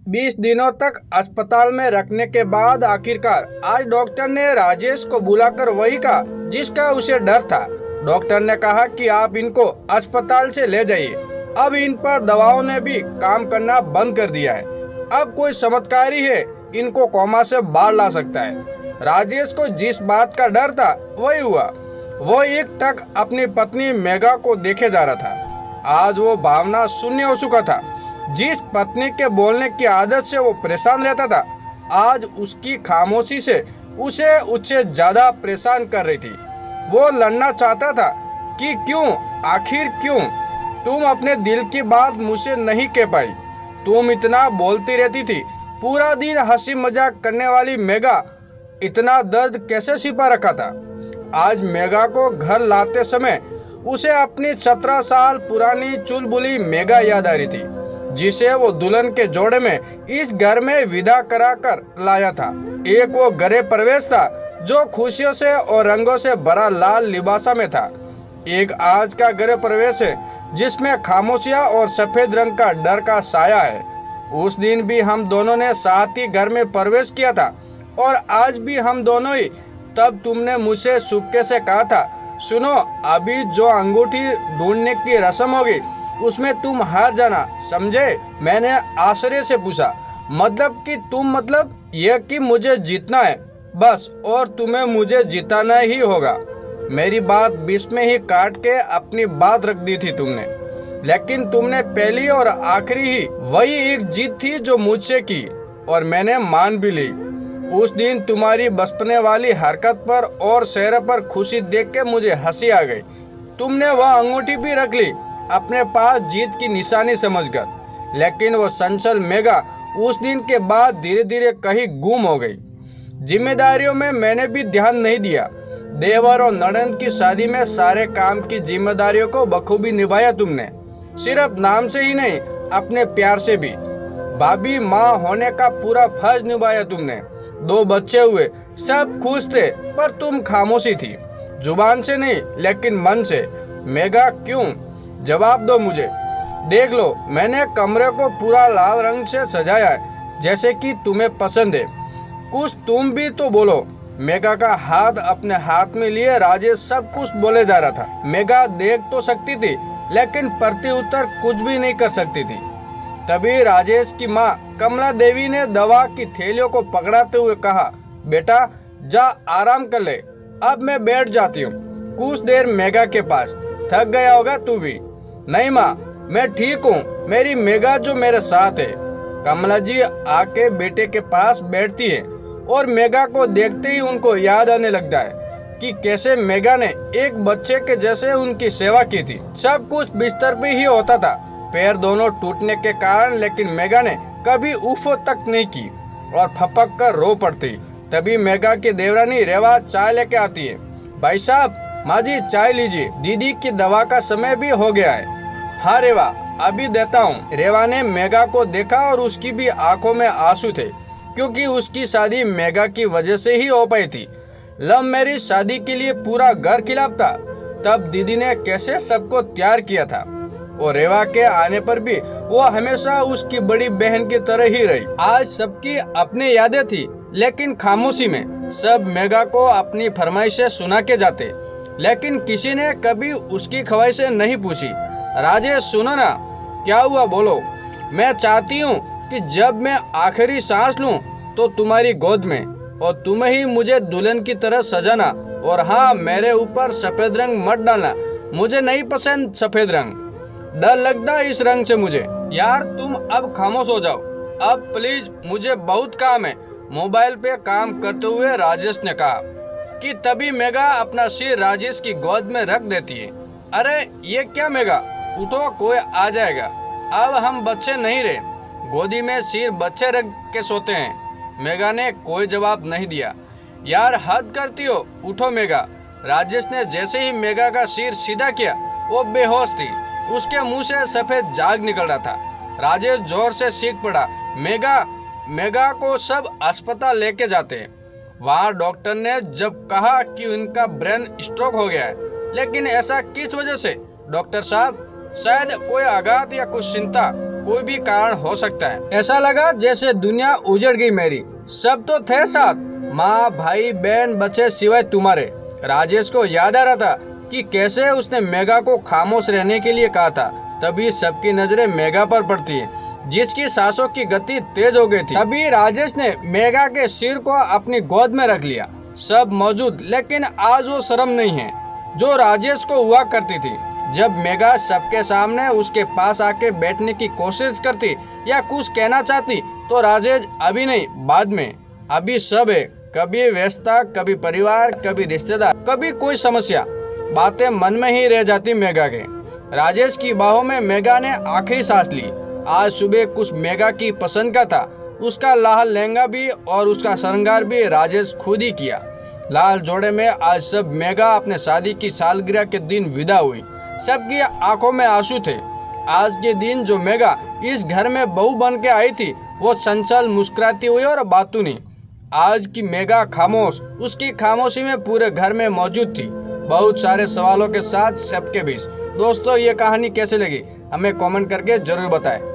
20 दिनों तक अस्पताल में रखने के बाद आखिरकार आज डॉक्टर ने राजेश को बुलाकर वही कहा जिसका उसे डर था। डॉक्टर ने कहा कि आप इनको अस्पताल से ले जाइए। अब इन पर दवाओं ने भी काम करना बंद कर दिया है। अब कोई चमत्कार ही है इनको कोमा से बाहर ला सकता है। राजेश को जिस बात का डर था वही हुआ। वो एक टक अपनी पत्नी मेघा को देखे जा रहा था। आज वो भावना शून्य हो चुका था। जिस पत्नी के बोलने की आदत से वो परेशान रहता था, आज उसकी खामोशी से उसे उससे ज्यादा परेशान कर रही थी। वो लड़ना चाहता था कि क्यों, आखिर क्यों तुम अपने दिल की बात मुझसे नहीं कह पाई। तुम इतना बोलती रहती थी, पूरा दिन हंसी मजाक करने वाली मेघा इतना दर्द कैसे छिपा रखा था। आज मेघा को घर लाते समय उसे अपनी 17 साल पुरानी चुलबुली मेघा याद आ रही थी, जिसे वो दुल्हन के जोड़े में इस घर में विदा करा कर लाया था। एक वो गृह प्रवेश था जो खुशियों से और रंगों से भरा लाल लिबासा में था। एक आज का गृह प्रवेश है जिसमें खामोशियां और सफेद रंग का डर का साया है। उस दिन भी हम दोनों ने साथ ही घर में प्रवेश किया था और आज भी हम दोनों ही। तब तुमने मुझसे चुपके से कहा था, सुनो, अभी जो अंगूठी ढूंढने की रस्म होगी उसमें तुम हार जाना, समझे? मैंने आश्चर्य से पूछा, मतलब कि तुम, मतलब यह कि मुझे जीतना है बस, और तुम्हें मुझे जिताना ही होगा। मेरी बात बीच में ही काट के अपनी बात रख दी थी तुमने, लेकिन तुमने पहली और आखिरी ही वही एक जीत थी जो मुझसे की, और मैंने मान भी ली। उस दिन तुम्हारी बचपने वाली हरकत पर और चेहरे पर खुशी देख के मुझे हंसी आ गई। तुमने वह अंगूठी भी रख ली अपने पास जीत की निशानी समझकर, लेकिन वो चंचल मेघा उस दिन के बाद धीरे धीरे कहीं गुम हो गई। जिम्मेदारियों में मैंने भी ध्यान नहीं दिया। देवर और नड़न की शादी में सारे काम की जिम्मेदारियों को बखूबी निभाया तुमने, सिर्फ नाम से ही नहीं अपने प्यार से भी। भाभी माँ होने का पूरा फर्ज निभाया तुमने। 2 बच्चे हुए, सब खुश थे, पर तुम खामोशी थी, जुबान से नहीं लेकिन मन से। मेघा क्यों? जवाब दो मुझे। देख लो, मैंने कमरे को पूरा लाल रंग से सजाया है जैसे कि तुम्हें पसंद है। कुछ तुम भी तो बोलो। मेघा का हाथ अपने हाथ में लिए राजेश सब कुछ बोले जा रहा था। मेघा देख तो सकती थी लेकिन प्रत्युत्तर कुछ भी नहीं कर सकती थी। तभी राजेश की माँ कमला देवी ने दवा की थैलियों को पकड़ाते हुए कहा, बेटा जा आराम कर ले, अब मैं बैठ जाती हूँ कुछ देर मेघा के पास। थक गया होगा तू भी। नहीं माँ, मैं ठीक हूँ, मेरी मेघा जो मेरे साथ है। कमला जी आके बेटे के पास बैठती है और मेघा को देखते ही उनको याद आने लगता है कि कैसे मेघा ने एक बच्चे के जैसे उनकी सेवा की थी। सब कुछ बिस्तर पे ही होता था, पैर दोनों टूटने के कारण, लेकिन मेघा ने कभी उफ़ तक नहीं की और फपक कर रो पड़ती। तभी मेघा की देवरानी रेवा चाय लेके आती है। भाई साहब, माँ जी चाय लीजिए, दीदी की दवा का समय भी हो गया है। हाँ रेवा, अभी देता हूँ। रेवा ने मेघा को देखा और उसकी भी आंखों में आंसू थे, क्योंकि उसकी शादी मेघा की वजह से ही हो पाई थी। लव मैरिज शादी के लिए पूरा घर खिलाफ था। तब दीदी ने कैसे सबको तैयार किया था, और रेवा के आने पर भी वो हमेशा उसकी बड़ी बहन की तरह ही रही। आज सबकी अपनी यादें थी, लेकिन खामोशी में सब मेघा को अपनी फरमाइशें सुना के जाते, लेकिन किसी ने कभी उसकी ख्वाहिशें नहीं पूछी। राजेश सुनो ना, क्या हुआ बोलो। मैं चाहती हूँ कि जब मैं आखिरी सांस लूँ तो तुम्हारी गोद में, और तुम्हें ही मुझे दुल्हन की तरह सजाना। और हाँ, मेरे ऊपर सफेद रंग मत डालना, मुझे नहीं पसंद सफेद रंग, डर लगता है इस रंग से मुझे। यार तुम अब खामोश हो जाओ, अब प्लीज, मुझे बहुत काम है। मोबाइल पे काम करते हुए राजेश ने कहा कि तभी मेघा अपना सिर राजेश की गोद में रख देती है। अरे ये क्या मेघा, उठो, कोई आ जाएगा, अब हम बच्चे नहीं रहे। गोदी में सिर बच्चे रख के सोते हैं। मेघा ने कोई जवाब नहीं दिया। यार हद करती हो, उठो मेघा। राजेश ने जैसे ही मेघा का सिर सीधा किया, वो बेहोश थी, उसके मुंह से सफेद झाग निकल रहा था। राजेश जोर से चीख पड़ा, मेघा, मेघा को सब अस्पताल लेके जाते हैं। वहाँ डॉक्टर ने जब कहा कि उनका ब्रेन स्ट्रोक हो गया है, लेकिन ऐसा किस वजह से? डॉक्टर साहब, शायद कोई आघात या कुछ चिंता। कोई भी कारण हो सकता है। ऐसा लगा जैसे दुनिया उजड़ गई मेरी। सब तो थे साथ, माँ, भाई, बहन, बच्चे सिवाय तुम्हारे। राजेश को याद आ रहा था कि कैसे उसने मेघा को खामोश रहने के लिए कहा था। तभी सबकी नजरें मेघा पर पड़ती है, जिसकी सांसों की गति तेज हो गई थी। तभी राजेश ने मेघा के सिर को अपनी गोद में रख लिया। सब मौजूद, लेकिन आज वो शर्म नहीं है जो राजेश को हुआ करती थी। जब मेघा सबके सामने उसके पास आके बैठने की कोशिश करती या कुछ कहना चाहती, तो राजेश अभी नहीं, बाद में। अभी सब है, कभी व्यस्तता, कभी परिवार, कभी रिश्तेदार, कभी कोई समस्या। बातें मन में ही रह जाती मेघा के। राजेश की बाहों में मेघा ने आखिरी सांस ली। आज सुबह कुछ मेघा की पसंद का था। उसका लाल लहंगा भी और उसका श्रृंगार भी राजेश खुद ही किया। लाल जोड़े में आज सब मेघा अपने शादी की सालगिरह के दिन विदा हुई। सबकी आंखों में आंसू थे। आज के दिन जो मेघा इस घर में बहू बन के आई थी, वो चंचल, मुस्कुराती हुई और बातूनी। आज की मेघा खामोश, उसकी खामोशी में पूरे घर में मौजूद थी, बहुत सारे सवालों के साथ सबके बीच। दोस्तों, ये कहानी कैसे लगी हमें कमेंट करके जरूर बताएं।